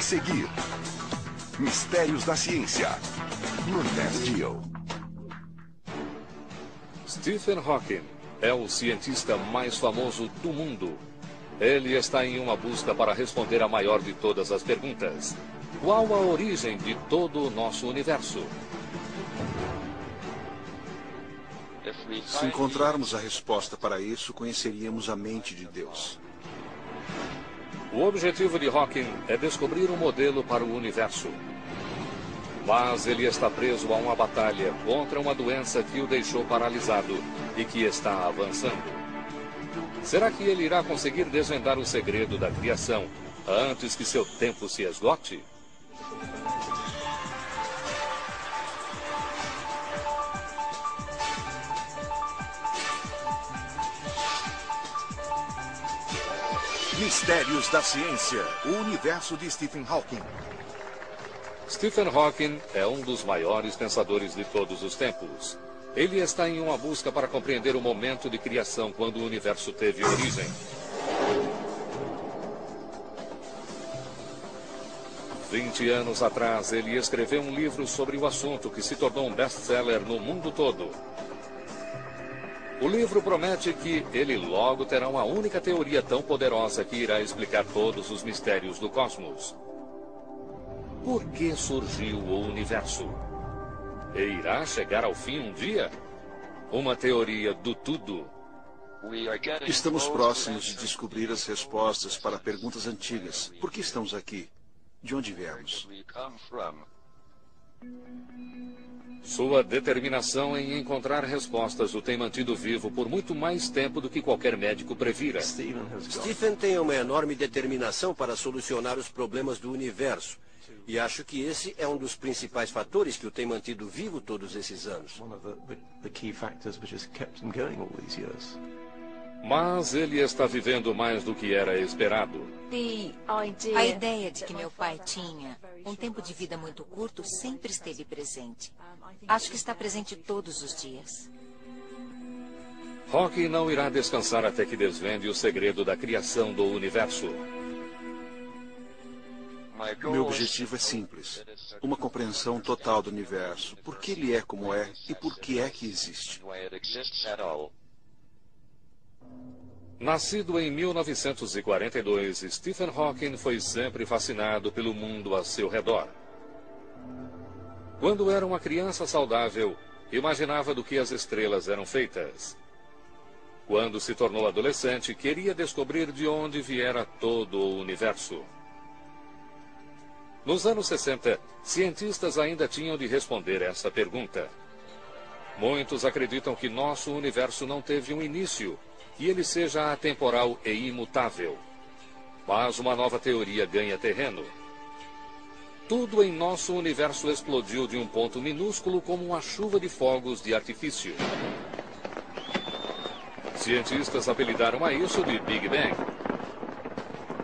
A seguir, Mistérios da Ciência, no Nat Geo. Stephen Hawking é o cientista mais famoso do mundo. Ele está em uma busca para responder a maior de todas as perguntas. Qual a origem de todo o nosso universo? Se encontrarmos a resposta para isso, conheceríamos a mente de Deus. O objetivo de Hawking é descobrir um modelo para o universo. Mas ele está preso a uma batalha contra uma doença que o deixou paralisado e que está avançando. Será que ele irá conseguir desvendar o segredo da criação antes que seu tempo se esgote? Mistérios da Ciência, o universo de Stephen Hawking. Stephen Hawking é um dos maiores pensadores de todos os tempos. Ele está em uma busca para compreender o momento de criação quando o universo teve origem. Há 20 anos atrás, ele escreveu um livro sobre o assunto que se tornou um best-seller no mundo todo. O livro promete que ele logo terá uma única teoria tão poderosa que irá explicar todos os mistérios do cosmos. Por que surgiu o universo? E irá chegar ao fim um dia? Uma teoria do tudo. Estamos próximos de descobrir as respostas para perguntas antigas. Por que estamos aqui? De onde viemos? Sua determinação em encontrar respostas o tem mantido vivo por muito mais tempo do que qualquer médico previra. Stephen tem uma enorme determinação para solucionar os problemas do universo. E acho que esse é um dos principais fatores que o tem mantido vivo todos esses anos. Mas ele está vivendo mais do que era esperado. A ideia de que meu pai tinha um tempo de vida muito curto sempre esteve presente. Acho que está presente todos os dias. Hawking não irá descansar até que desvende o segredo da criação do universo. Meu objetivo é simples. Uma compreensão total do universo. Por que ele é como é e por que é que existe. Nascido em 1942, Stephen Hawking foi sempre fascinado pelo mundo a seu redor. Quando era uma criança saudável, imaginava do que as estrelas eram feitas. Quando se tornou adolescente, queria descobrir de onde viera todo o universo. Nos anos 60, cientistas ainda tinham de responder essa pergunta. Muitos acreditam que nosso universo não teve um início, que ele seja atemporal e imutável. Mas uma nova teoria ganha terreno. Tudo em nosso universo explodiu de um ponto minúsculo como uma chuva de fogos de artifício. Cientistas apelidaram a isso de Big Bang.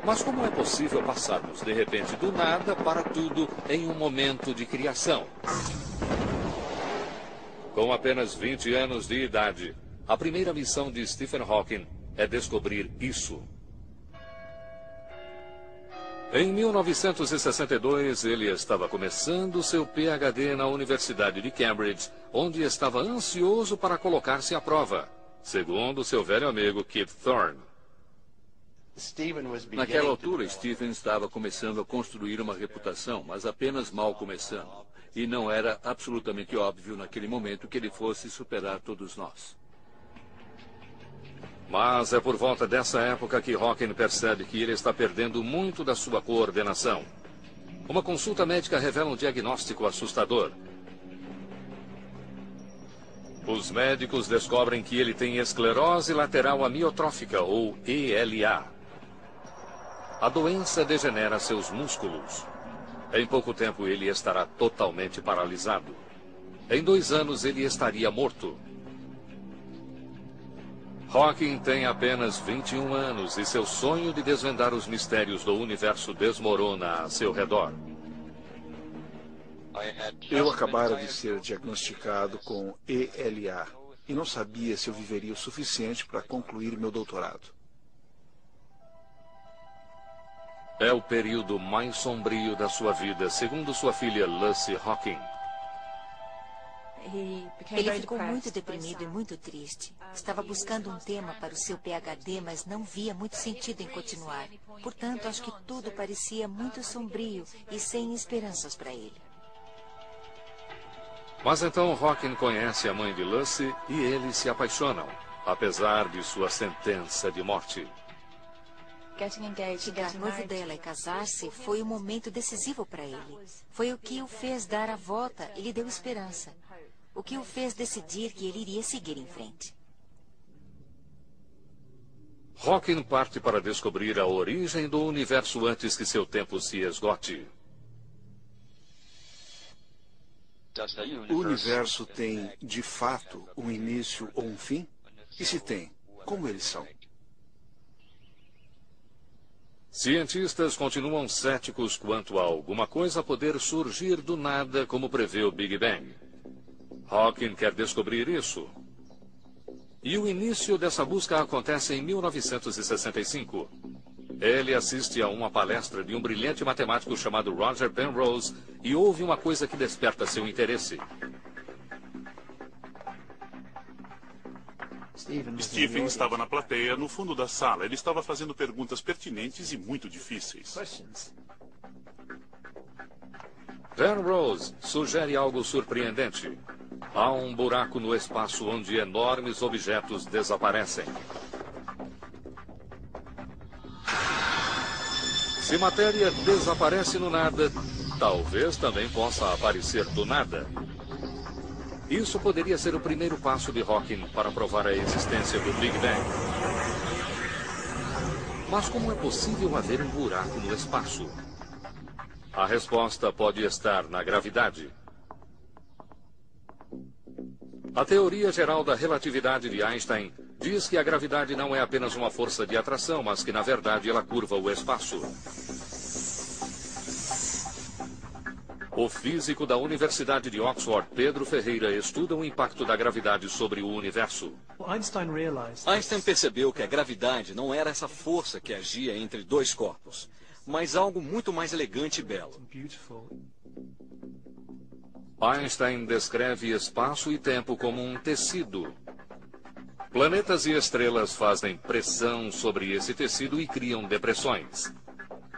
Mas como é possível passarmos de repente do nada para tudo em um momento de criação? Com apenas 20 anos de idade, a primeira missão de Stephen Hawking é descobrir isso. Em 1962, ele estava começando seu PhD na Universidade de Cambridge, onde estava ansioso para colocar-se à prova, segundo seu velho amigo Kip Thorne. Naquela altura, Stephen estava começando a construir uma reputação, mas apenas mal começando. E não era absolutamente óbvio naquele momento que ele fosse superar todos nós. Mas é por volta dessa época que Hawking percebe que ele está perdendo muito da sua coordenação. Uma consulta médica revela um diagnóstico assustador. Os médicos descobrem que ele tem esclerose lateral amiotrófica, ou ELA. A doença degenera seus músculos. Em pouco tempo ele estará totalmente paralisado. Em 2 anos ele estaria morto. Hawking tem apenas 21 anos e seu sonho de desvendar os mistérios do universo desmorona a seu redor. Eu acabara de ser diagnosticado com ELA e não sabia se eu viveria o suficiente para concluir meu doutorado. É o período mais sombrio da sua vida, segundo sua filha Lucy Hawking. Ele ficou muito deprimido e muito triste. Estava buscando um tema para o seu PhD, mas não via muito sentido em continuar. Portanto, acho que tudo parecia muito sombrio e sem esperanças para ele. Mas então Hawking conhece a mãe de Lucy e eles se apaixonam, apesar de sua sentença de morte. Ficar noivo dela e casar-se foi um momento decisivo para ele. Foi o que o fez dar a volta e lhe deu esperança. O que o fez decidir que ele iria seguir em frente. Hawking parte para descobrir a origem do universo antes que seu tempo se esgote. O universo tem, de fato, um início ou um fim? E se tem, como eles são? Cientistas continuam céticos quanto a alguma coisa poder surgir do nada, como prevê o Big Bang. Hawking quer descobrir isso. E o início dessa busca acontece em 1965. Ele assiste a uma palestra de um brilhante matemático chamado Roger Penrose e ouve uma coisa que desperta seu interesse. Stephen estava na plateia, no fundo da sala. Ele estava fazendo perguntas pertinentes e muito difíceis. Penrose sugere algo surpreendente. Há um buraco no espaço onde enormes objetos desaparecem. Se matéria desaparece no nada, talvez também possa aparecer do nada. Isso poderia ser o primeiro passo de Hawking para provar a existência do Big Bang. Mas como é possível haver um buraco no espaço? A resposta pode estar na gravidade. A teoria geral da relatividade de Einstein diz que a gravidade não é apenas uma força de atração, mas que, na verdade, ela curva o espaço. O físico da Universidade de Oxford, Pedro Ferreira, estuda o impacto da gravidade sobre o universo. Einstein percebeu que a gravidade não era essa força que agia entre dois corpos, mas algo muito mais elegante e belo. Einstein descreve espaço e tempo como um tecido. Planetas e estrelas fazem pressão sobre esse tecido e criam depressões.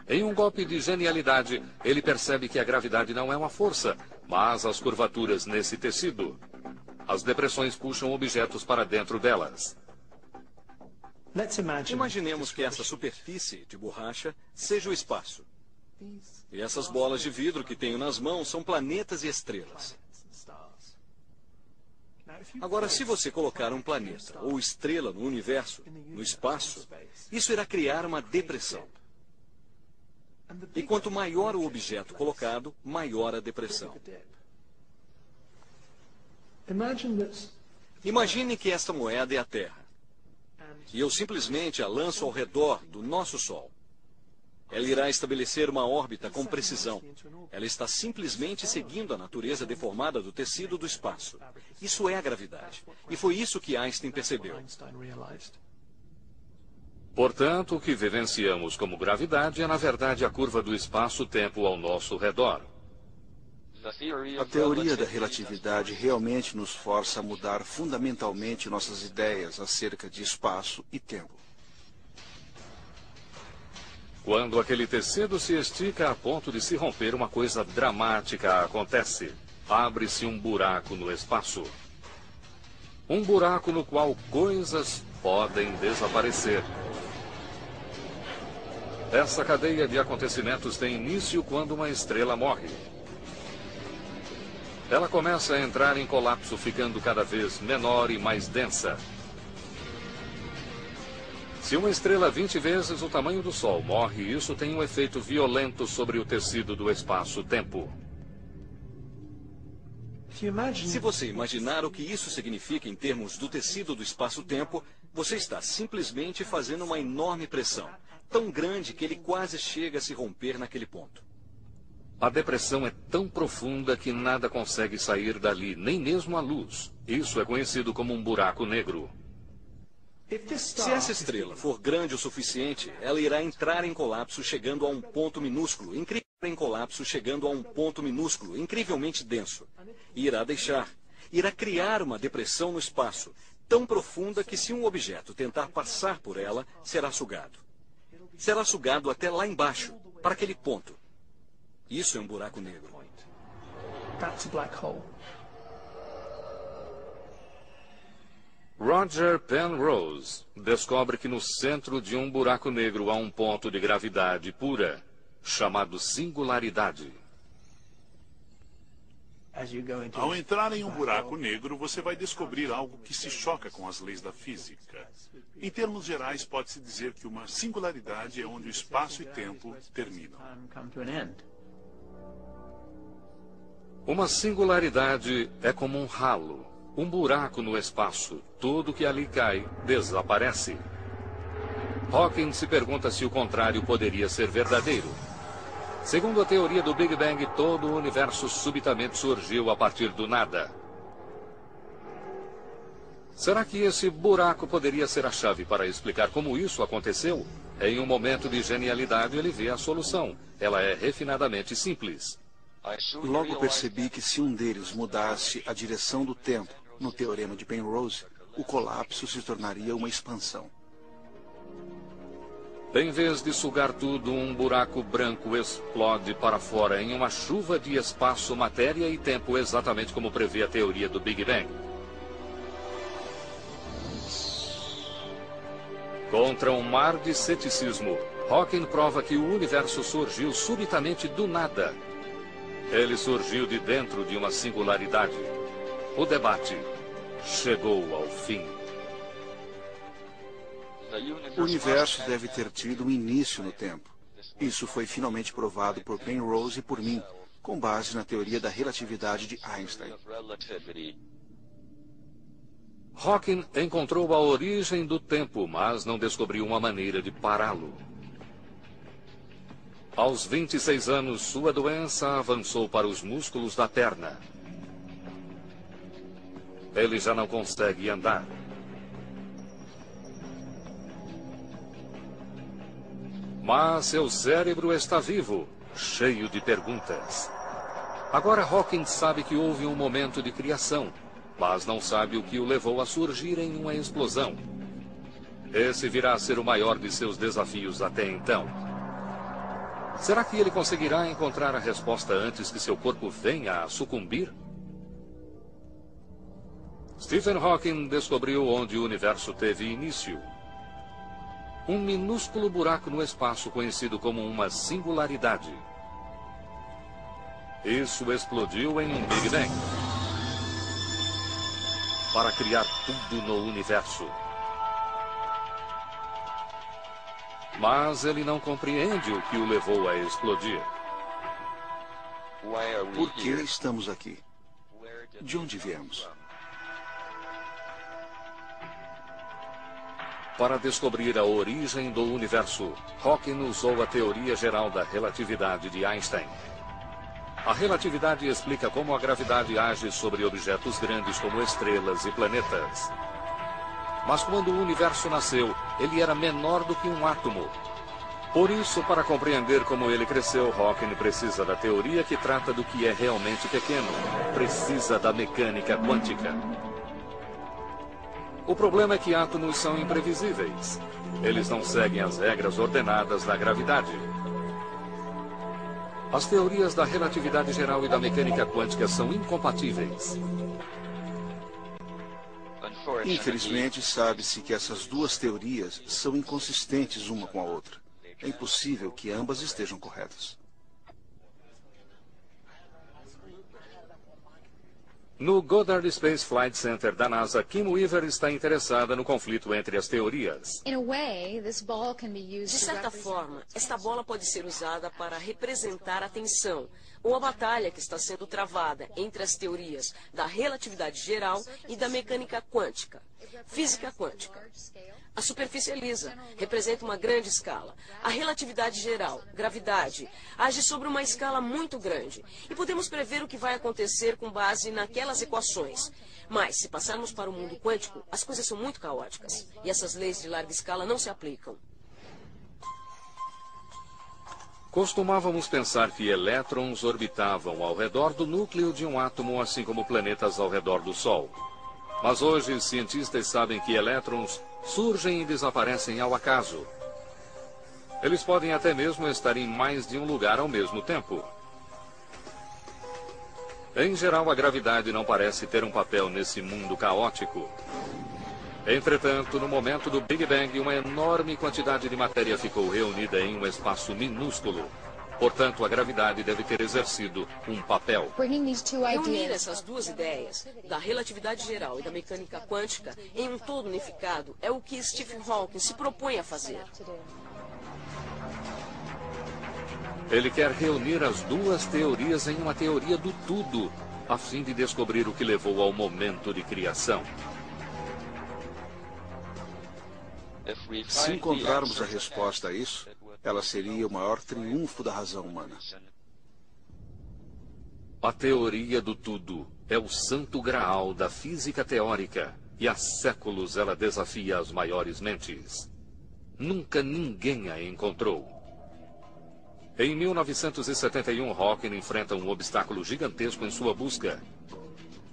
Em um golpe de genialidade, ele percebe que a gravidade não é uma força, mas as curvaturas nesse tecido. As depressões puxam objetos para dentro delas. Imaginemos que essa superfície de borracha seja o espaço. E essas bolas de vidro que tenho nas mãos são planetas e estrelas. Agora, se você colocar um planeta ou estrela no universo, no espaço, isso irá criar uma depressão. E quanto maior o objeto colocado, maior a depressão. Imagine que esta moeda é a Terra. E eu simplesmente a lanço ao redor do nosso Sol. Ela irá estabelecer uma órbita com precisão. Ela está simplesmente seguindo a natureza deformada do tecido do espaço. Isso é a gravidade. E foi isso que Einstein percebeu. Portanto, o que vivenciamos como gravidade é, na verdade, a curva do espaço-tempo ao nosso redor. A teoria da relatividade realmente nos força a mudar fundamentalmente nossas ideias acerca de espaço e tempo. Quando aquele tecido se estica a ponto de se romper, uma coisa dramática acontece. Abre-se um buraco no espaço. Um buraco no qual coisas podem desaparecer. Essa cadeia de acontecimentos tem início quando uma estrela morre. Ela começa a entrar em colapso, ficando cada vez menor e mais densa. Se uma estrela 20 vezes o tamanho do Sol morre, isso tem um efeito violento sobre o tecido do espaço-tempo. Se você imaginar o que isso significa em termos do tecido do espaço-tempo, você está simplesmente fazendo uma enorme pressão, tão grande que ele quase chega a se romper naquele ponto. A depressão é tão profunda que nada consegue sair dali, nem mesmo a luz. Isso é conhecido como um buraco negro. Se essa estrela for grande o suficiente, ela irá entrar em colapso chegando a um ponto minúsculo, incrivelmente denso. E irá criar uma depressão no espaço, tão profunda que se um objeto tentar passar por ela, será sugado. Será sugado até lá embaixo, para aquele ponto. Isso é um buraco negro. Roger Penrose descobre que no centro de um buraco negro há um ponto de gravidade pura, chamado singularidade. Ao entrar em um buraco negro, você vai descobrir algo que se choca com as leis da física. Em termos gerais, pode-se dizer que uma singularidade é onde o espaço e tempo terminam. Uma singularidade é como um ralo, um buraco no espaço. Tudo que ali cai desaparece. Hawking se pergunta se o contrário poderia ser verdadeiro. Segundo a teoria do Big Bang, todo o universo subitamente surgiu a partir do nada. Será que esse buraco poderia ser a chave para explicar como isso aconteceu? Em um momento de genialidade, ele vê a solução. Ela é refinadamente simples. Logo percebi que se um deles mudasse a direção do tempo, no teorema de Penrose, o colapso se tornaria uma expansão. Em vez de sugar tudo, um buraco branco explode para fora em uma chuva de espaço, matéria e tempo, exatamente como prevê a teoria do Big Bang. Contra um mar de ceticismo, Hawking prova que o universo surgiu subitamente do nada. Ele surgiu de dentro de uma singularidade. O debate chegou ao fim. O universo deve ter tido um início no tempo. Isso foi finalmente provado por Penrose e por mim, com base na teoria da relatividade de Einstein. Hawking encontrou a origem do tempo, mas não descobriu uma maneira de pará-lo. Aos 26 anos, sua doença avançou para os músculos da perna. Ele já não consegue andar. Mas seu cérebro está vivo, cheio de perguntas. Agora Hawking sabe que houve um momento de criação, mas não sabe o que o levou a surgir em uma explosão. Esse virá a ser o maior de seus desafios até então. Será que ele conseguirá encontrar a resposta antes que seu corpo venha a sucumbir? Stephen Hawking descobriu onde o universo teve início. Um minúsculo buraco no espaço conhecido como uma singularidade. Isso explodiu em um Big Bang para criar tudo no universo. Mas ele não compreende o que o levou a explodir. Por que estamos aqui? De onde viemos? Para descobrir a origem do universo, Hawking usou a teoria geral da relatividade de Einstein. A relatividade explica como a gravidade age sobre objetos grandes como estrelas e planetas. Mas quando o universo nasceu, ele era menor do que um átomo. Por isso, para compreender como ele cresceu, Hawking precisa da teoria que trata do que é realmente pequeno. Precisa da mecânica quântica. O problema é que átomos são imprevisíveis. Eles não seguem as regras ordenadas da gravidade. As teorias da relatividade geral e da mecânica quântica são incompatíveis. Infelizmente, sabe-se que essas duas teorias são inconsistentes uma com a outra. É impossível que ambas estejam corretas. No Goddard Space Flight Center da NASA, Kim Weaver está interessada no conflito entre as teorias. De certa forma, esta bola pode ser usada para representar a tensão, ou a batalha que está sendo travada entre as teorias da relatividade geral e da mecânica quântica, física quântica. A superfície é lisa, representa uma grande escala. A relatividade geral, gravidade, age sobre uma escala muito grande. E podemos prever o que vai acontecer com base naquelas equações. Mas, se passarmos para o mundo quântico, as coisas são muito caóticas. E essas leis de larga escala não se aplicam. Costumávamos pensar que elétrons orbitavam ao redor do núcleo de um átomo, assim como planetas ao redor do Sol. Mas hoje, os cientistas sabem que elétrons surgem e desaparecem ao acaso. Eles podem até mesmo estar em mais de um lugar ao mesmo tempo. Em geral, a gravidade não parece ter um papel nesse mundo caótico. Entretanto, no momento do Big Bang, uma enorme quantidade de matéria ficou reunida em um espaço minúsculo. Portanto, a gravidade deve ter exercido um papel. Reunir essas duas ideias, da relatividade geral e da mecânica quântica, em um todo unificado, é o que Stephen Hawking se propõe a fazer. Ele quer reunir as duas teorias em uma teoria do tudo, a fim de descobrir o que levou ao momento de criação. Se encontrarmos a resposta a isso, ela seria o maior triunfo da razão humana. A teoria do tudo é o santo graal da física teórica, e há séculos ela desafia as maiores mentes. Nunca ninguém a encontrou. Em 1971, Hawking enfrenta um obstáculo gigantesco em sua busca.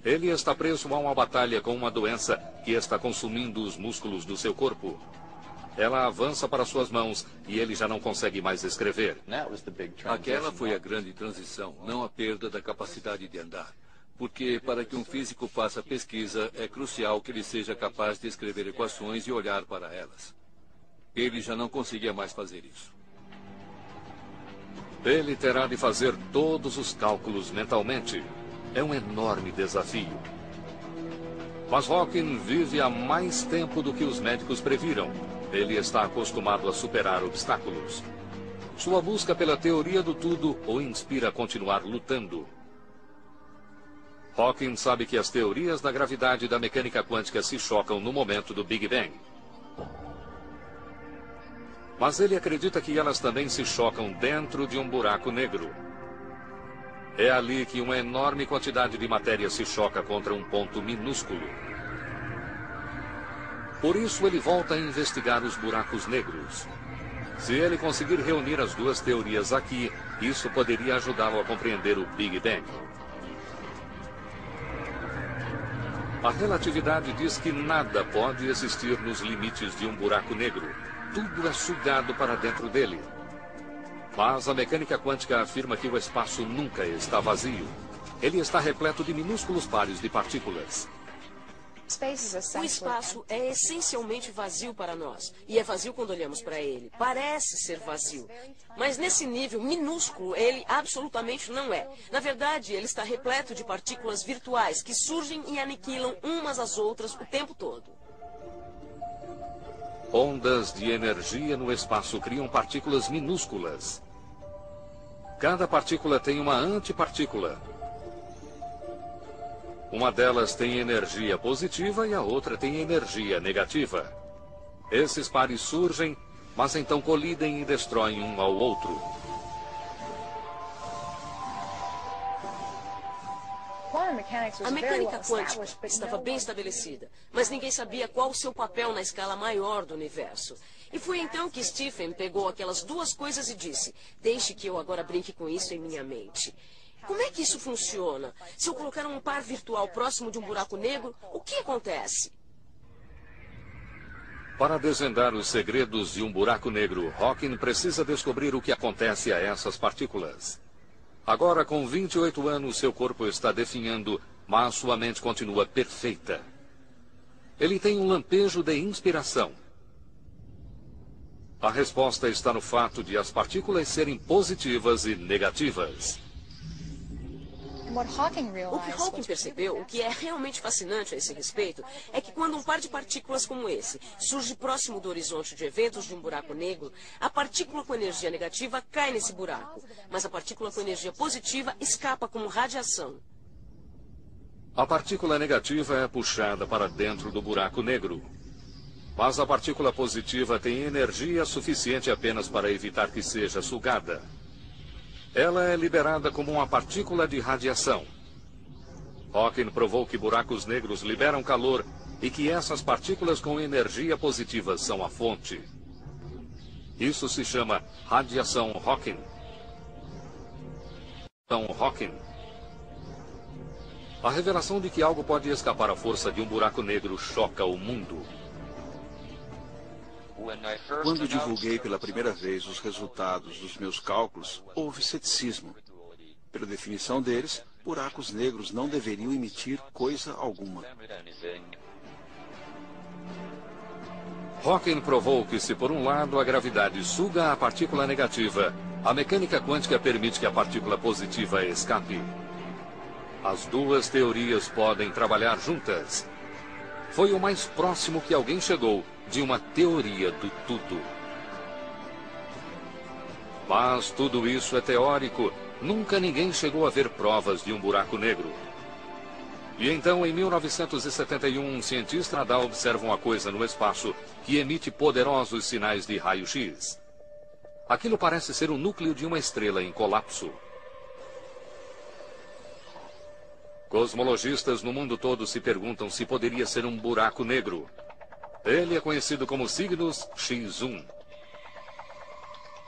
Ele está preso a uma batalha com uma doença que está consumindo os músculos do seu corpo. Ela avança para suas mãos e ele já não consegue mais escrever. Aquela foi a grande transição, não a perda da capacidade de andar. Porque para que um físico faça pesquisa, é crucial que ele seja capaz de escrever equações e olhar para elas. Ele já não conseguia mais fazer isso. Ele terá de fazer todos os cálculos mentalmente. É um enorme desafio. Mas Hawking vive há mais tempo do que os médicos previram. Ele está acostumado a superar obstáculos. Sua busca pela teoria do tudo o inspira a continuar lutando. Hawking sabe que as teorias da gravidade e da mecânica quântica se chocam no momento do Big Bang. Mas ele acredita que elas também se chocam dentro de um buraco negro. É ali que uma enorme quantidade de matéria se choca contra um ponto minúsculo. Por isso ele volta a investigar os buracos negros. Se ele conseguir reunir as duas teorias aqui, isso poderia ajudá-lo a compreender o Big Bang. A relatividade diz que nada pode existir nos limites de um buraco negro. Tudo é sugado para dentro dele. Mas a mecânica quântica afirma que o espaço nunca está vazio. Ele está repleto de minúsculos pares de partículas. O espaço é essencialmente vazio para nós. E é vazio quando olhamos para ele. Parece ser vazio. Mas nesse nível minúsculo, ele absolutamente não é. Na verdade, ele está repleto de partículas virtuais que surgem e aniquilam umas às outras o tempo todo. Ondas de energia no espaço criam partículas minúsculas. Cada partícula tem uma antipartícula. Uma delas tem energia positiva e a outra tem energia negativa. Esses pares surgem, mas então colidem e destroem um ao outro. A mecânica quântica estava bem estabelecida, mas ninguém sabia qual o seu papel na escala maior do universo. E foi então que Stephen pegou aquelas duas coisas e disse: deixe que eu agora brinque com isso em minha mente. Como é que isso funciona? Se eu colocar um par virtual próximo de um buraco negro, o que acontece? Para desvendar os segredos de um buraco negro, Hawking precisa descobrir o que acontece a essas partículas. Agora, com 28 anos, seu corpo está definhando, mas sua mente continua perfeita. Ele tem um lampejo de inspiração. A resposta está no fato de as partículas serem positivas e negativas. O que Hawking percebeu, o que é realmente fascinante a esse respeito, é que quando um par de partículas como esse surge próximo do horizonte de eventos de um buraco negro, a partícula com energia negativa cai nesse buraco, mas a partícula com energia positiva escapa como radiação. A partícula negativa é puxada para dentro do buraco negro. Mas a partícula positiva tem energia suficiente apenas para evitar que seja sugada. Ela é liberada como uma partícula de radiação. Hawking provou que buracos negros liberam calor e que essas partículas com energia positiva são a fonte. Isso se chama radiação Hawking. A revelação de que algo pode escapar à força de um buraco negro choca o mundo. Quando divulguei pela primeira vez os resultados dos meus cálculos, houve ceticismo. Pela definição deles, buracos negros não deveriam emitir coisa alguma. Hawking provou que se por um lado a gravidade suga a partícula negativa, a mecânica quântica permite que a partícula positiva escape. As duas teorias podem trabalhar juntas. Foi o mais próximo que alguém chegou de uma teoria do tudo. Mas tudo isso é teórico. Nunca ninguém chegou a ver provas de um buraco negro. E então, em 1971, um cientista nadal observa uma coisa no espaço que emite poderosos sinais de raio-x. Aquilo parece ser o núcleo de uma estrela em colapso. Cosmologistas no mundo todo se perguntam se poderia ser um buraco negro. Ele é conhecido como Cygnus X1.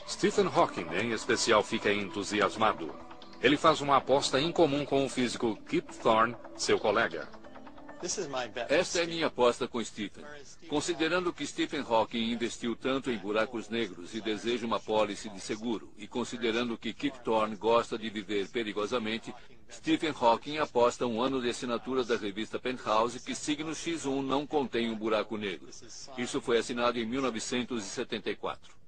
Stephen Hawking, em especial, fica entusiasmado. Ele faz uma aposta incomum com o físico Kip Thorne, seu colega. Esta é minha aposta com Stephen. Considerando que Stephen Hawking investiu tanto em buracos negros e deseja uma pólice de seguro, e considerando que Kip Thorne gosta de viver perigosamente, Stephen Hawking aposta um ano de assinatura da revista Penthouse que Cygnus X1 não contém um buraco negro. Isso foi assinado em 1974.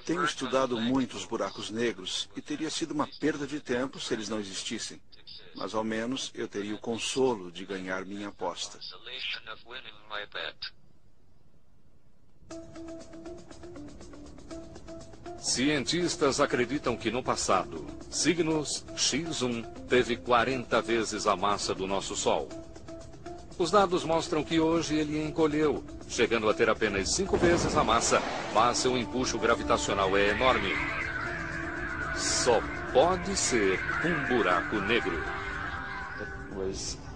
Tenho estudado muitos buracos negros e teria sido uma perda de tempo se eles não existissem. Mas ao menos eu teria o consolo de ganhar minha aposta. Cientistas acreditam que no passado, Cygnus X1 teve 40 vezes a massa do nosso Sol. Os dados mostram que hoje ele encolheu, chegando a ter apenas 5 vezes a massa, mas seu empuxo gravitacional é enorme. Só pode ser um buraco negro.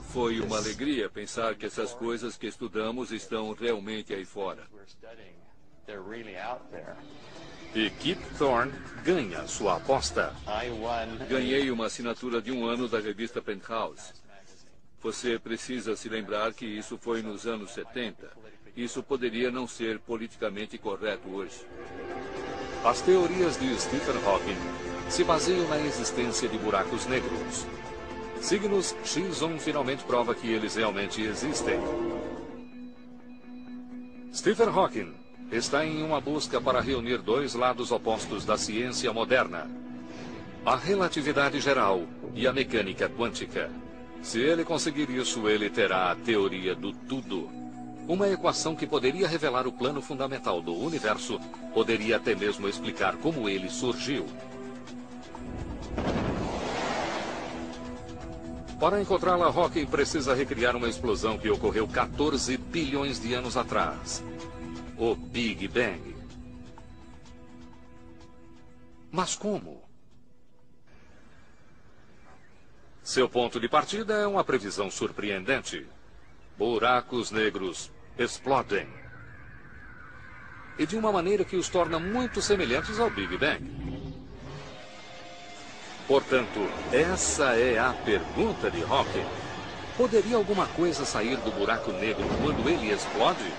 Foi uma alegria pensar que essas coisas que estudamos estão realmente aí fora. E Kip Thorne ganha sua aposta. Ganhei uma assinatura de um ano da revista Penthouse. Você precisa se lembrar que isso foi nos anos 70. Isso poderia não ser politicamente correto hoje. As teorias de Stephen Hawking se baseiam na existência de buracos negros. Cygnus X1 finalmente prova que eles realmente existem. Stephen Hawking está em uma busca para reunir dois lados opostos da ciência moderna: a relatividade geral e a mecânica quântica. Se ele conseguir isso, ele terá a teoria do tudo. Uma equação que poderia revelar o plano fundamental do universo, poderia até mesmo explicar como ele surgiu. Para encontrá-la, Hawking precisa recriar uma explosão que ocorreu 14 bilhões de anos atrás. O Big Bang. Mas como? Seu ponto de partida é uma previsão surpreendente. Buracos negros explodem. E de uma maneira que os torna muito semelhantes ao Big Bang. Portanto, essa é a pergunta de Hawking. Poderia alguma coisa sair do buraco negro quando ele explode?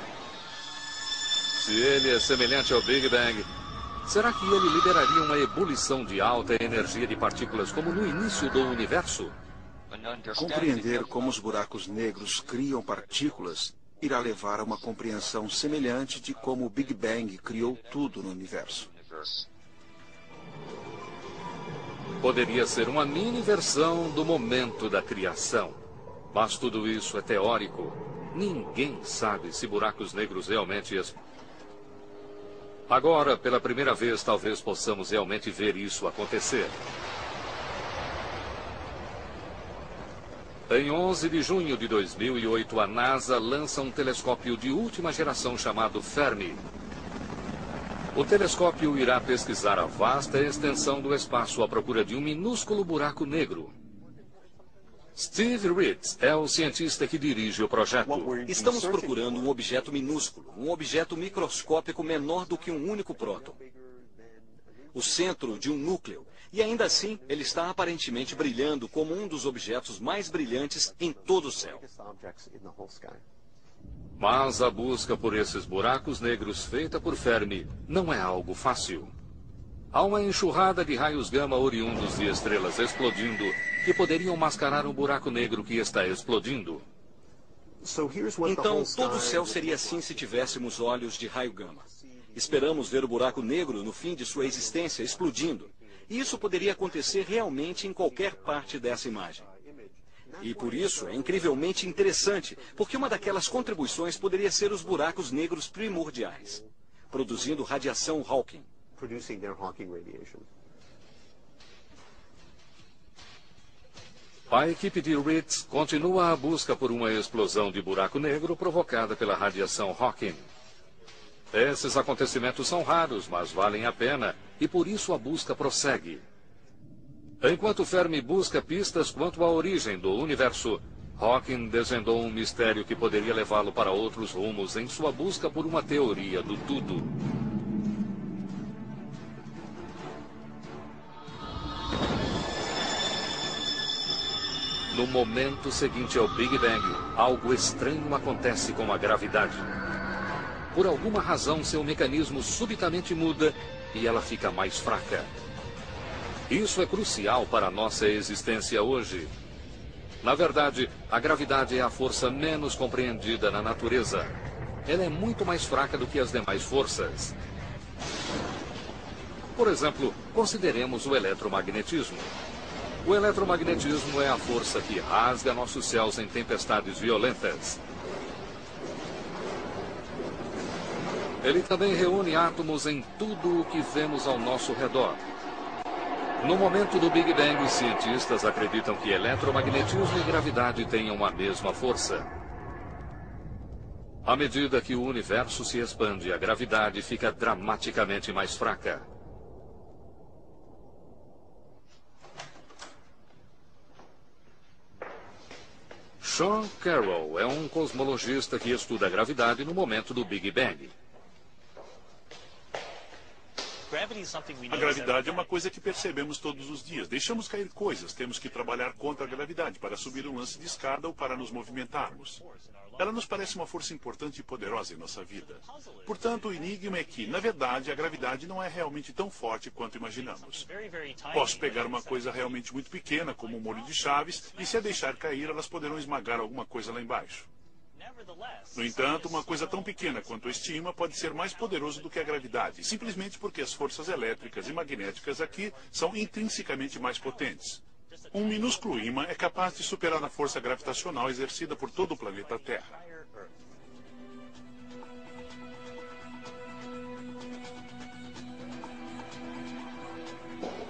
Se ele é semelhante ao Big Bang, será que ele liberaria uma ebulição de alta energia de partículas como no início do universo? Compreender como os buracos negros criam partículas irá levar a uma compreensão semelhante de como o Big Bang criou tudo no universo. Poderia ser uma mini versão do momento da criação. Mas tudo isso é teórico. Ninguém sabe se buracos negros realmente... Agora, pela primeira vez, talvez possamos realmente ver isso acontecer. Em 11 de junho de 2008, a NASA lança um telescópio de última geração chamado Fermi. O telescópio irá pesquisar a vasta extensão do espaço à procura de um minúsculo buraco negro. Steve Ritz é o cientista que dirige o projeto. Estamos procurando um objeto minúsculo, um objeto microscópico menor do que um único próton. O centro de um núcleo. E ainda assim, ele está aparentemente brilhando como um dos objetos mais brilhantes em todo o céu. Mas a busca por esses buracos negros feita por Fermi não é algo fácil. Há uma enxurrada de raios gama oriundos de estrelas explodindo que poderiam mascarar um buraco negro que está explodindo. Então, todo o céu seria assim se tivéssemos olhos de raio gama. Esperamos ver o buraco negro no fim de sua existência explodindo. E isso poderia acontecer realmente em qualquer parte dessa imagem. E por isso é incrivelmente interessante, porque uma daquelas contribuições poderia ser os buracos negros primordiais, produzindo radiação Hawking. A equipe de Ritz continua a busca por uma explosão de buraco negro provocada pela radiação Hawking. Esses acontecimentos são raros, mas valem a pena, e por isso a busca prossegue. Enquanto Fermi busca pistas quanto à origem do universo, Hawking desvendou um mistério que poderia levá-lo para outros rumos em sua busca por uma teoria do tudo. No momento seguinte ao Big Bang, algo estranho acontece com a gravidade. Por alguma razão, seu mecanismo subitamente muda e ela fica mais fraca. Isso é crucial para a nossa existência hoje. Na verdade, a gravidade é a força menos compreendida na natureza. Ela é muito mais fraca do que as demais forças. Por exemplo, consideremos o eletromagnetismo. O eletromagnetismo é a força que rasga nossos céus em tempestades violentas. Ele também reúne átomos em tudo o que vemos ao nosso redor. No momento do Big Bang, os cientistas acreditam que eletromagnetismo e gravidade tenham a mesma força. À medida que o universo se expande, a gravidade fica dramaticamente mais fraca. Sean Carroll é um cosmologista que estuda a gravidade no momento do Big Bang. A gravidade é uma coisa que percebemos todos os dias. Deixamos cair coisas, temos que trabalhar contra a gravidade para subir um lance de escada ou para nos movimentarmos. Ela nos parece uma força importante e poderosa em nossa vida. Portanto, o enigma é que, na verdade, a gravidade não é realmente tão forte quanto imaginamos. Posso pegar uma coisa realmente muito pequena, como um molho de chaves, e se a deixar cair, elas poderão esmagar alguma coisa lá embaixo. No entanto, uma coisa tão pequena quanto a estima pode ser mais poderoso do que a gravidade, simplesmente porque as forças elétricas e magnéticas aqui são intrinsecamente mais potentes. Um minúsculo ímã é capaz de superar a força gravitacional exercida por todo o planeta Terra.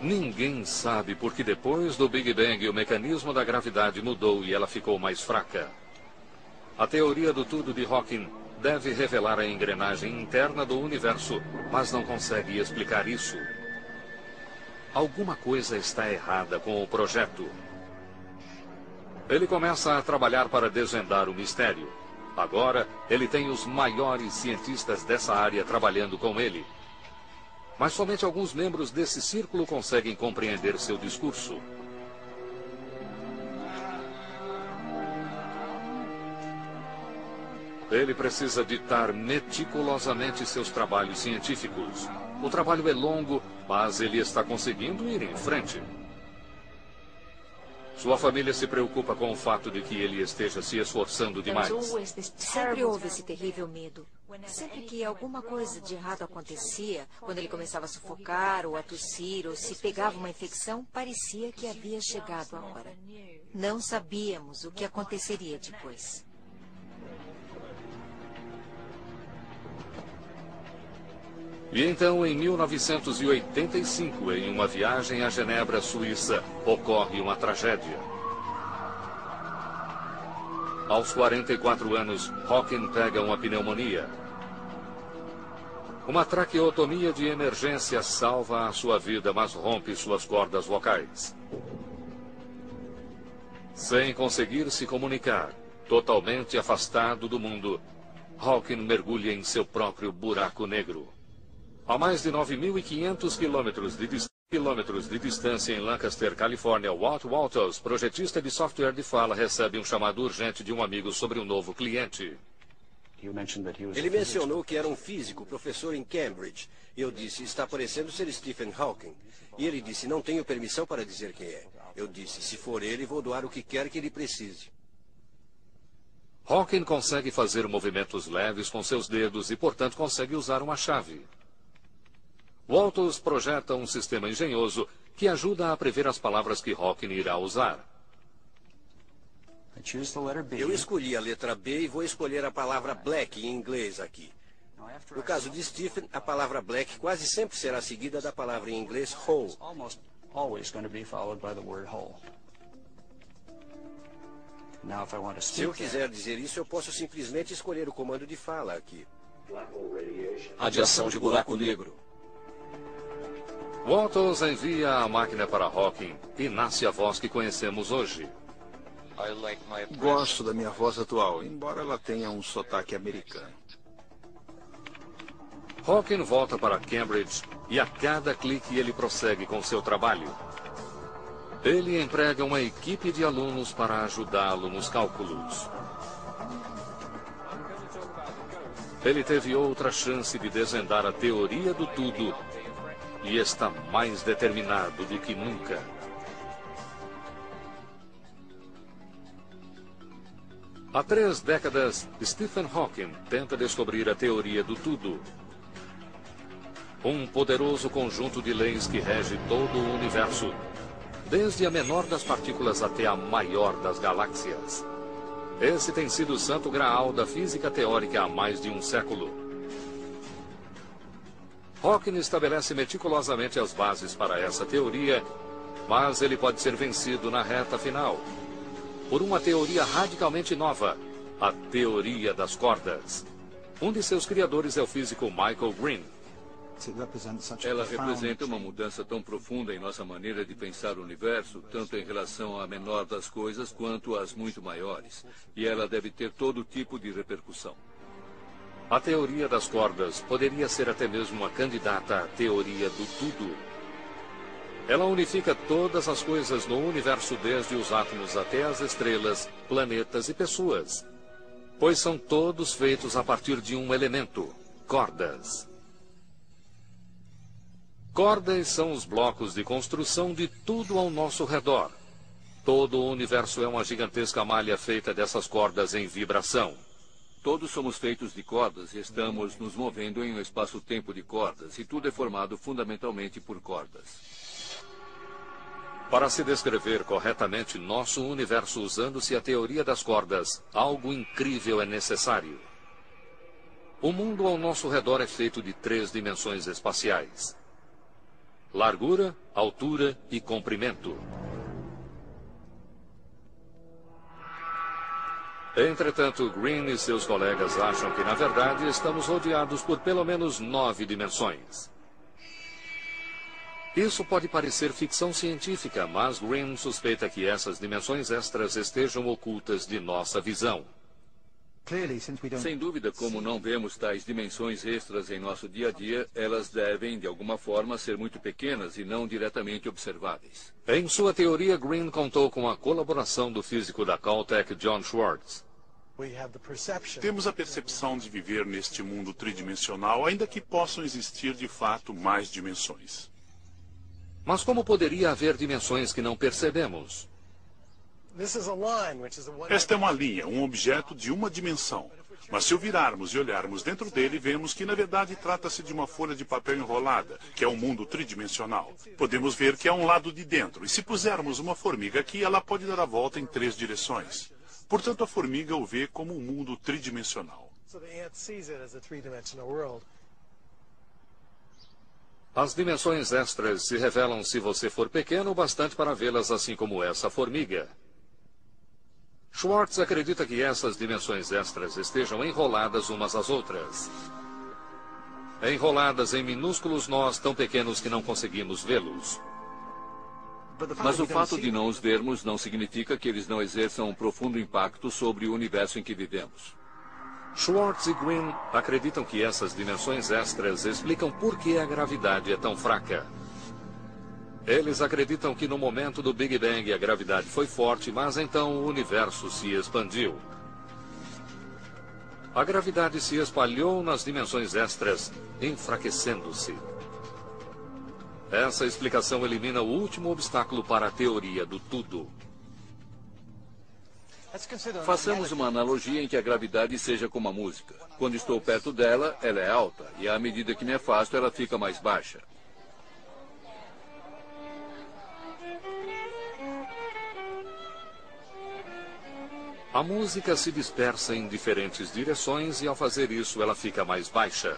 Ninguém sabe porque depois do Big Bang o mecanismo da gravidade mudou e ela ficou mais fraca. A teoria do tudo de Hawking deve revelar a engrenagem interna do universo, mas não consegue explicar isso. Alguma coisa está errada com o projeto. Ele começa a trabalhar para desvendar o mistério. Agora, ele tem os maiores cientistas dessa área trabalhando com ele. Mas somente alguns membros desse círculo conseguem compreender seu discurso. Ele precisa ditar meticulosamente seus trabalhos científicos. O trabalho é longo, mas ele está conseguindo ir em frente. Sua família se preocupa com o fato de que ele esteja se esforçando demais. Sempre houve esse terrível medo. Sempre que alguma coisa de errado acontecia, quando ele começava a sufocar ou a tossir ou se pegava uma infecção, parecia que havia chegado a hora. Não sabíamos o que aconteceria depois. E então, em 1985, em uma viagem a Genebra, Suíça, ocorre uma tragédia. Aos 44 anos, Hawking pega uma pneumonia. Uma traqueotomia de emergência salva a sua vida, mas rompe suas cordas vocais. Sem conseguir se comunicar, totalmente afastado do mundo, Hawking mergulha em seu próprio buraco negro. A mais de 9.500 quilômetros de distância em Lancaster, Califórnia, Walt Walters, projetista de software de fala, recebe um chamado urgente de um amigo sobre um novo cliente. Ele mencionou que era um físico, professor em Cambridge. Eu disse, está parecendo ser Stephen Hawking. E ele disse, não tenho permissão para dizer quem é. Eu disse, se for ele, vou doar o que quer que ele precise. Hawking consegue fazer movimentos leves com seus dedos e, portanto, consegue usar uma chave. Walters projeta um sistema engenhoso que ajuda a prever as palavras que Hawking irá usar. Eu escolhi a letra B e vou escolher a palavra black em inglês aqui. No caso de Stephen, a palavra black quase sempre será seguida da palavra em inglês hole. Se eu quiser dizer isso, eu posso simplesmente escolher o comando de fala aqui. Radiação de buraco negro. Walters envia a máquina para Hawking e nasce a voz que conhecemos hoje. Gosto da minha voz atual, embora ela tenha um sotaque americano. Hawking volta para Cambridge e a cada clique ele prossegue com seu trabalho. Ele emprega uma equipe de alunos para ajudá-lo nos cálculos. Ele teve outra chance de desvendar a teoria do tudo e está mais determinado do que nunca. Há 3 décadas, Stephen Hawking tenta descobrir a teoria do tudo. Um poderoso conjunto de leis que rege todo o universo, desde a menor das partículas até a maior das galáxias. Esse tem sido o santo graal da física teórica há mais de um século. Hawking estabelece meticulosamente as bases para essa teoria, mas ele pode ser vencido na reta final por uma teoria radicalmente nova, a teoria das cordas. Um de seus criadores é o físico Michael Green. Ela representa uma mudança tão profunda em nossa maneira de pensar o universo, tanto em relação à menor das coisas quanto às muito maiores. E ela deve ter todo tipo de repercussão. A teoria das cordas poderia ser até mesmo uma candidata à teoria do tudo. Ela unifica todas as coisas no universo, desde os átomos até as estrelas, planetas e pessoas. Pois são todos feitos a partir de um elemento, cordas. Cordas são os blocos de construção de tudo ao nosso redor. Todo o universo é uma gigantesca malha feita dessas cordas em vibração. Todos somos feitos de cordas e estamos nos movendo em um espaço-tempo de cordas, e tudo é formado fundamentalmente por cordas. Para se descrever corretamente nosso universo usando-se a teoria das cordas, algo incrível é necessário. O mundo ao nosso redor é feito de 3 dimensões espaciais: largura, altura e comprimento. Entretanto, Green e seus colegas acham que, na verdade, estamos rodeados por pelo menos 9 dimensões. Isso pode parecer ficção científica, mas Green suspeita que essas dimensões extras estejam ocultas de nossa visão. Sem dúvida, como não vemos tais dimensões extras em nosso dia a dia, elas devem, de alguma forma, ser muito pequenas e não diretamente observáveis. Em sua teoria, Green contou com a colaboração do físico da Caltech, John Schwartz. Temos a percepção de viver neste mundo tridimensional, ainda que possam existir, de fato, mais dimensões. Mas como poderia haver dimensões que não percebemos? Esta é uma linha, um objeto de uma dimensão. Mas se o virarmos e olharmos dentro dele, vemos que na verdade trata-se de uma folha de papel enrolada, que é um mundo tridimensional. Podemos ver que há um lado de dentro, e se pusermos uma formiga aqui, ela pode dar a volta em 3 direções. Portanto, a formiga o vê como um mundo tridimensional. As dimensões extras se revelam se você for pequeno o bastante para vê-las, assim como essa formiga. Schwartz acredita que essas dimensões extras estejam enroladas umas às outras. Enroladas em minúsculos nós tão pequenos que não conseguimos vê-los. Mas o fato de não os vermos não significa que eles não exerçam um profundo impacto sobre o universo em que vivemos. Schwartz e Green acreditam que essas dimensões extras explicam por que a gravidade é tão fraca. Eles acreditam que no momento do Big Bang a gravidade foi forte, mas então o universo se expandiu. A gravidade se espalhou nas dimensões extras, enfraquecendo-se. Essa explicação elimina o último obstáculo para a teoria do tudo. Façamos uma analogia em que a gravidade seja como a música. Quando estou perto dela, ela é alta, e à medida que me afasto, ela fica mais baixa. A música se dispersa em diferentes direções e, ao fazer isso, ela fica mais baixa.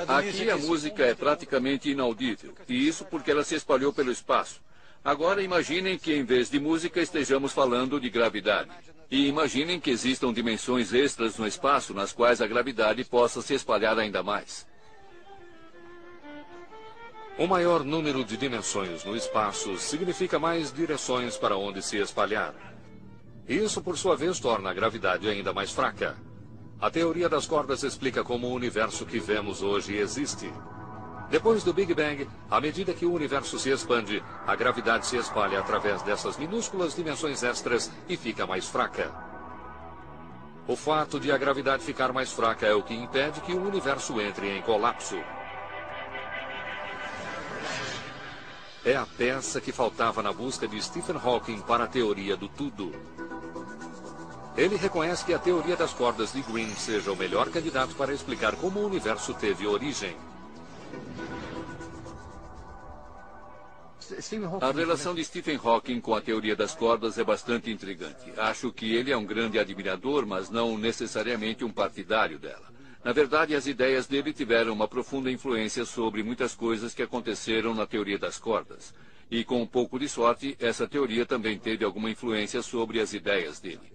Aqui a música é praticamente inaudível, e isso porque ela se espalhou pelo espaço. Agora imaginem que em vez de música estejamos falando de gravidade. E imaginem que existam dimensões extras no espaço nas quais a gravidade possa se espalhar ainda mais. O maior número de dimensões no espaço significa mais direções para onde se espalhar. Isso, por sua vez, torna a gravidade ainda mais fraca. A teoria das cordas explica como o universo que vemos hoje existe. Depois do Big Bang, à medida que o universo se expande, a gravidade se espalha através dessas minúsculas dimensões extras e fica mais fraca. O fato de a gravidade ficar mais fraca é o que impede que o universo entre em colapso. É a peça que faltava na busca de Stephen Hawking para a teoria do tudo. Ele reconhece que a teoria das cordas de Green seja o melhor candidato para explicar como o universo teve origem. A relação de Stephen Hawking com a teoria das cordas é bastante intrigante. Acho que ele é um grande admirador, mas não necessariamente um partidário dela. Na verdade, as ideias dele tiveram uma profunda influência sobre muitas coisas que aconteceram na teoria das cordas. E com um pouco de sorte, essa teoria também teve alguma influência sobre as ideias dele.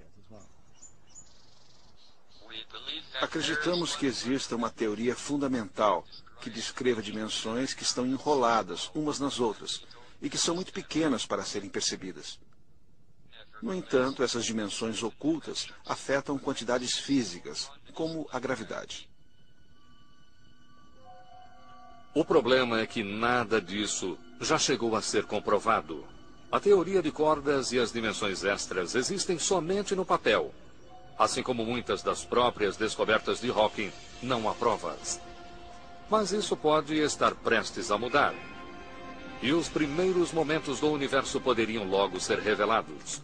Acreditamos que exista uma teoria fundamental que descreva dimensões que estão enroladas umas nas outras e que são muito pequenas para serem percebidas. No entanto, essas dimensões ocultas afetam quantidades físicas, como a gravidade. O problema é que nada disso já chegou a ser comprovado. A teoria de cordas e as dimensões extras existem somente no papel. Assim como muitas das próprias descobertas de Hawking, não há provas. Mas isso pode estar prestes a mudar. E os primeiros momentos do universo poderiam logo ser revelados.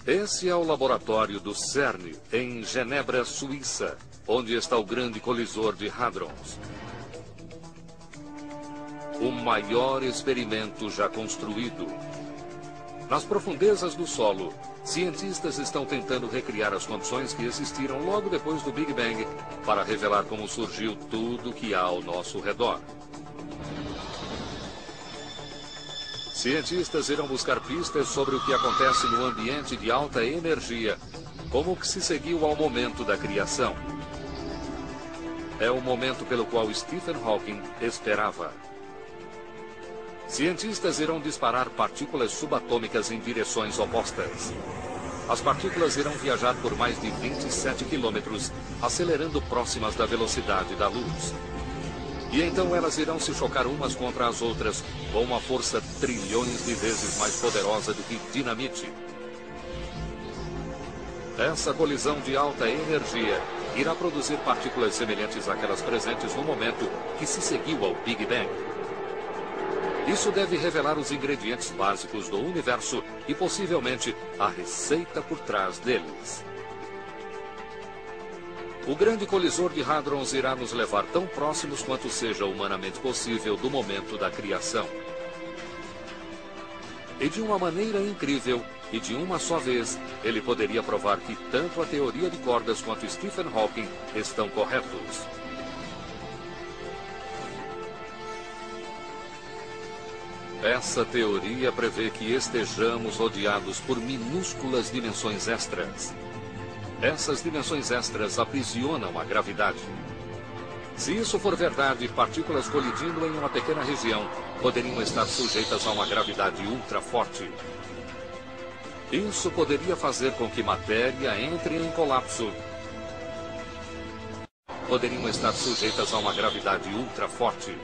Esse é o laboratório do CERN, em Genebra, Suíça, onde está o grande colisor de hadrons. O maior experimento já construído. Nas profundezas do solo, cientistas estão tentando recriar as condições que existiram logo depois do Big Bang para revelar como surgiu tudo que há ao nosso redor. Cientistas irão buscar pistas sobre o que acontece no ambiente de alta energia, como o que se seguiu ao momento da criação. É o momento pelo qual Stephen Hawking esperava. Cientistas irão disparar partículas subatômicas em direções opostas. As partículas irão viajar por mais de 27 quilômetros, acelerando próximas da velocidade da luz. E então elas irão se chocar umas contra as outras com uma força trilhões de vezes mais poderosa do que dinamite. Essa colisão de alta energia irá produzir partículas semelhantes àquelas presentes no momento que se seguiu ao Big Bang. Isso deve revelar os ingredientes básicos do universo e, possivelmente, a receita por trás deles. O grande colisor de hadrons irá nos levar tão próximos quanto seja humanamente possível do momento da criação. E de uma maneira incrível, e de uma só vez, ele poderia provar que tanto a teoria de cordas quanto Stephen Hawking estão corretos. Essa teoria prevê que estejamos rodeados por minúsculas dimensões extras. Essas dimensões extras aprisionam a gravidade. Se isso for verdade, partículas colidindo em uma pequena região poderiam estar sujeitas a uma gravidade ultra forte. Isso poderia fazer com que matéria entre em colapso. Poderiam estar sujeitas a uma gravidade ultra forte.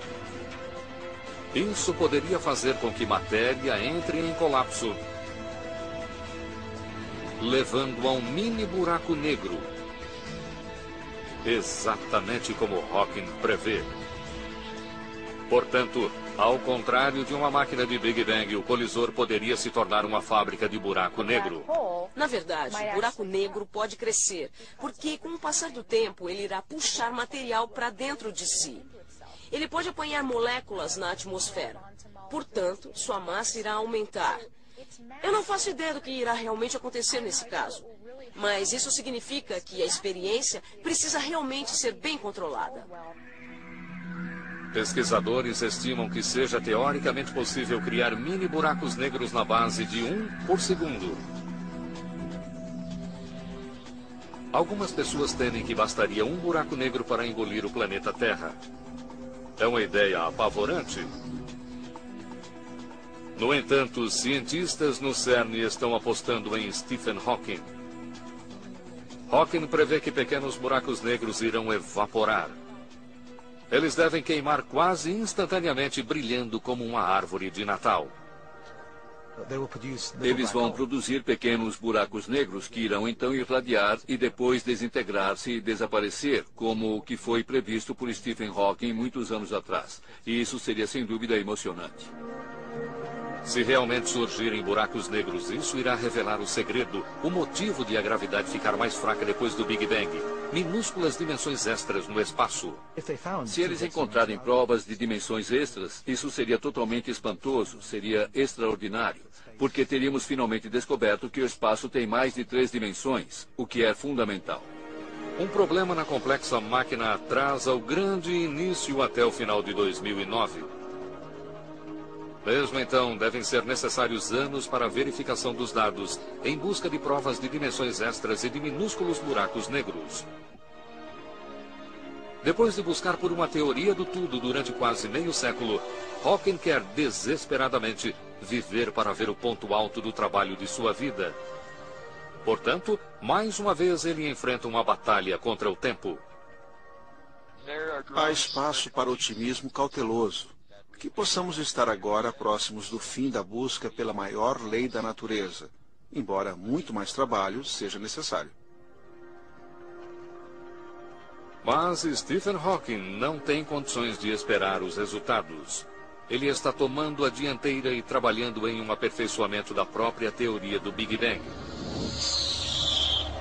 Isso poderia fazer com que matéria entre em colapso, levando a um mini buraco negro. Exatamente como Hawking prevê. Portanto, ao contrário de uma máquina de Big Bang, o colisor poderia se tornar uma fábrica de buraco negro. Na verdade, o buraco negro pode crescer, porque com o passar do tempo ele irá puxar material para dentro de si. Ele pode apanhar moléculas na atmosfera. Portanto, sua massa irá aumentar. Eu não faço ideia do que irá realmente acontecer nesse caso. Mas isso significa que a experiência precisa realmente ser bem controlada. Pesquisadores estimam que seja teoricamente possível criar mini buracos negros na base de 1 por segundo. Algumas pessoas temem que bastaria um buraco negro para engolir o planeta Terra. É uma ideia apavorante. No entanto, os cientistas no CERN estão apostando em Stephen Hawking. Hawking prevê que pequenos buracos negros irão evaporar. Eles devem queimar quase instantaneamente, brilhando como uma árvore de Natal. Eles vão produzir pequenos buracos negros que irão então irradiar e depois desintegrar-se e desaparecer, como o que foi previsto por Stephen Hawking muitos anos atrás. E isso seria sem dúvida emocionante. Se realmente surgirem buracos negros, isso irá revelar o segredo, o motivo de a gravidade ficar mais fraca depois do Big Bang. Minúsculas dimensões extras no espaço. Se eles encontrarem provas de dimensões extras, isso seria totalmente espantoso, seria extraordinário, porque teríamos finalmente descoberto que o espaço tem mais de 3 dimensões, o que é fundamental. Um problema na complexa máquina atrasa o grande início até o final de 2009. Mesmo então, devem ser necessários anos para a verificação dos dados, em busca de provas de dimensões extras e de minúsculos buracos negros. Depois de buscar por uma teoria do tudo durante quase meio século, Hawking quer desesperadamente viver para ver o ponto alto do trabalho de sua vida. Portanto, mais uma vez ele enfrenta uma batalha contra o tempo. Há espaço para otimismo cauteloso. Que possamos estar agora próximos do fim da busca pela maior lei da natureza, embora muito mais trabalho seja necessário. Mas Stephen Hawking não tem condições de esperar os resultados. Ele está tomando a dianteira e trabalhando em um aperfeiçoamento da própria teoria do Big Bang.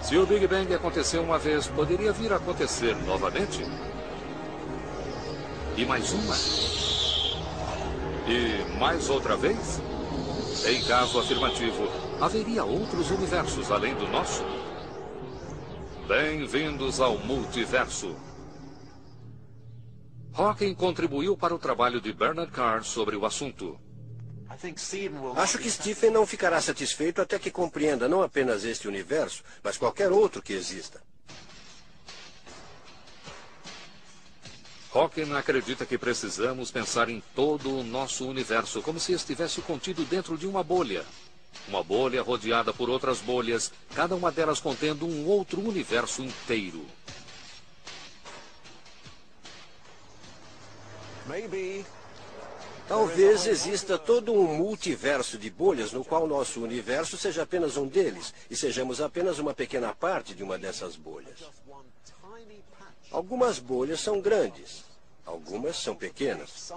Se o Big Bang aconteceu uma vez, poderia vir a acontecer novamente? E mais uma? E mais outra vez? Em caso afirmativo, haveria outros universos além do nosso? Bem-vindos ao multiverso. Hawking contribuiu para o trabalho de Bernard Carr sobre o assunto. Acho que Stephen não ficará satisfeito até que compreenda não apenas este universo, mas qualquer outro que exista. Hawking acredita que precisamos pensar em todo o nosso universo como se estivesse contido dentro de uma bolha. Uma bolha rodeada por outras bolhas, cada uma delas contendo um outro universo inteiro. Talvez exista todo um multiverso de bolhas no qual nosso universo seja apenas um deles e sejamos apenas uma pequena parte de uma dessas bolhas. Algumas bolhas são grandes, algumas são pequenas.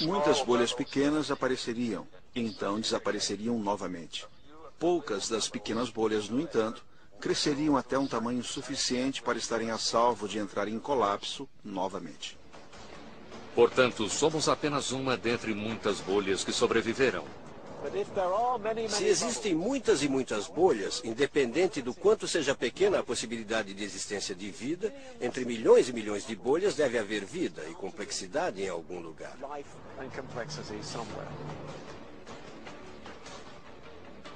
Muitas bolhas pequenas apareceriam, e então desapareceriam novamente. Poucas das pequenas bolhas, no entanto, cresceriam até um tamanho suficiente para estarem a salvo de entrar em colapso novamente. Portanto, somos apenas uma dentre muitas bolhas que sobreviveram. Se existem muitas e muitas bolhas, independente do quanto seja pequena a possibilidade de existência de vida, entre milhões e milhões de bolhas deve haver vida e complexidade em algum lugar.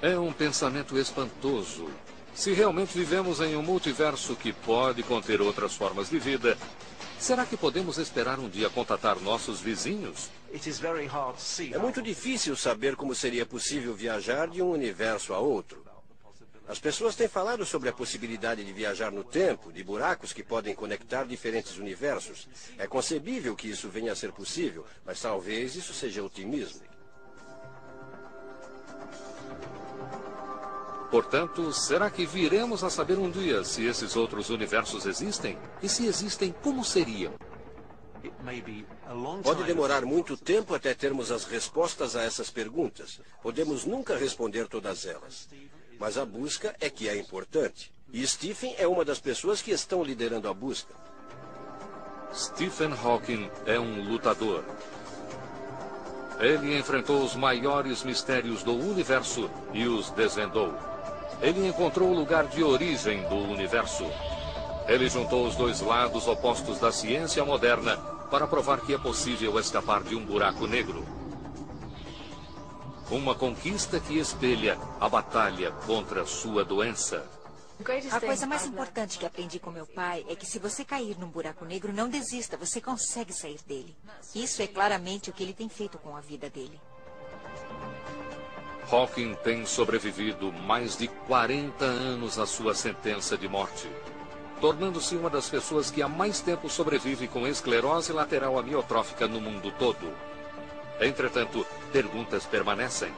É um pensamento espantoso. Se realmente vivemos em um multiverso que pode conter outras formas de vida, será que podemos esperar um dia contatar nossos vizinhos? É muito difícil saber como seria possível viajar de um universo a outro. As pessoas têm falado sobre a possibilidade de viajar no tempo, de buracos que podem conectar diferentes universos. É concebível que isso venha a ser possível, mas talvez isso seja otimismo. Portanto, será que viremos a saber um dia se esses outros universos existem? E se existem, como seriam? Pode demorar muito tempo até termos as respostas a essas perguntas. Podemos nunca responder todas elas. Mas a busca é que é importante. E Stephen é uma das pessoas que estão liderando a busca. Stephen Hawking é um lutador. Ele enfrentou os maiores mistérios do universo e os desvendou. Ele encontrou o lugar de origem do universo. Ele juntou os dois lados opostos da ciência moderna para provar que é possível escapar de um buraco negro. Uma conquista que espelha a batalha contra sua doença. A coisa mais importante que aprendi com meu pai é que se você cair num buraco negro, não desista, você consegue sair dele. Isso é claramente o que ele tem feito com a vida dele. Hawking tem sobrevivido mais de 40 anos à sua sentença de morte, tornando-se uma das pessoas que há mais tempo sobrevive com esclerose lateral amiotrófica no mundo todo. Entretanto, perguntas permanecem.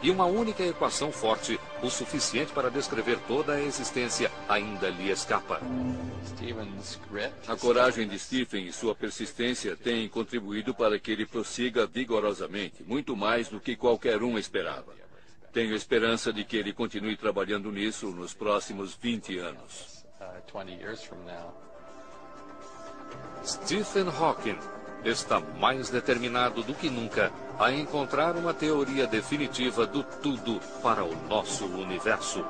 E uma única equação forte, o suficiente para descrever toda a existência, ainda lhe escapa. A coragem de Stephen e sua persistência têm contribuído para que ele prossiga vigorosamente, muito mais do que qualquer um esperava. Tenho esperança de que ele continue trabalhando nisso nos próximos 20 anos. Stephen Hawking está mais determinado do que nunca a encontrar uma teoria definitiva do tudo para o nosso universo.